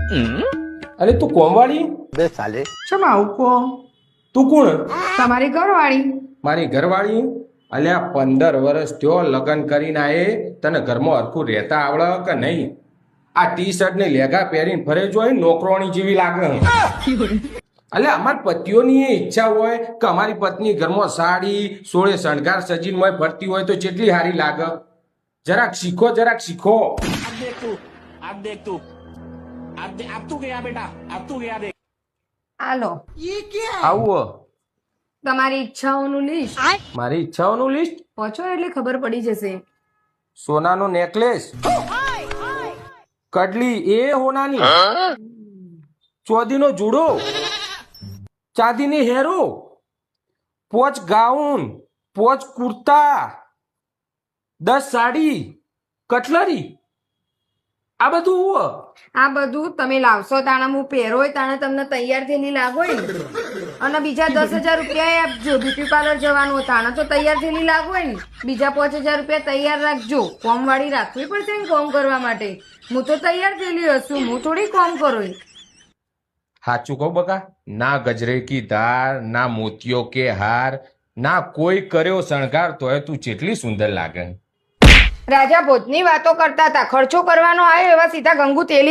અરે તું કોમવાળી? બે સાલે ચમ આવું કો? તું કોણ? તમારી ઘરવાળી. મારી ઘરવાળી? અલ્યા 15 વર્ષ થયો લગ્ન કરીને આયે, તને ઘરમાં હરખું રહેતા આવડે કે નહીં? આ ટી શર્ટ ને લેગા પહેરીને ફરે જોઈ નોકરોણી જેવી લાગે. અલ્યા અમારી પતિઓની એ ઈચ્છા હોય કે અમારી પત્ની ઘરમાં સાડી સોળે શણગાર સજીને હોય ફરતી હોય તો કેટલી સારી લાગે. જરાક શીખો, જરાક શીખો. આલો આવું તમારી ઈચ્છાઓનું લિસ્ટ મારી ઈચ્છાઓનું લિસ્ટ? પહોંચો એટલે ખબર પડી જશે. સોનાનો નેકલેસ, કડલી એ હોનાની, ચોદીનો જુડો, ચાંદીની હેરો, 5 ગાઉન, 5 કુર્તા, 10 સાડી, કટલરી, આ બધું. આ બધું તમે લાવશો તાણે હું પહેરોય તાણે તમને તૈયાર થયેલી લાગોય ને. અને બીજા 10,000 રૂપિયા આપજો. બ્યુટી પાર્લર જવાનું તાણે તો તૈયાર થયેલી લાગોય ને. બીજા 5,000 રૂપિયા તૈયાર રાખજો. કોમ વાળી રાખવી પડશે ને કોમ કરવા માટે. હું તો તૈયાર થયેલી હશું, હું થોડી કોમ કરું. સાચું કહું બકા, ના ગજરે કી ધાર, ના મોતિયો કે હાર, ના કોઈ કર્યો શણગાર, તોય તું જેટલી સુંદર લાગે. રાજા ભોજની વાતો કરતા હતા, ખર્ચો કરવાનો આવ્યો એવા સીધા ગંગુ તેલી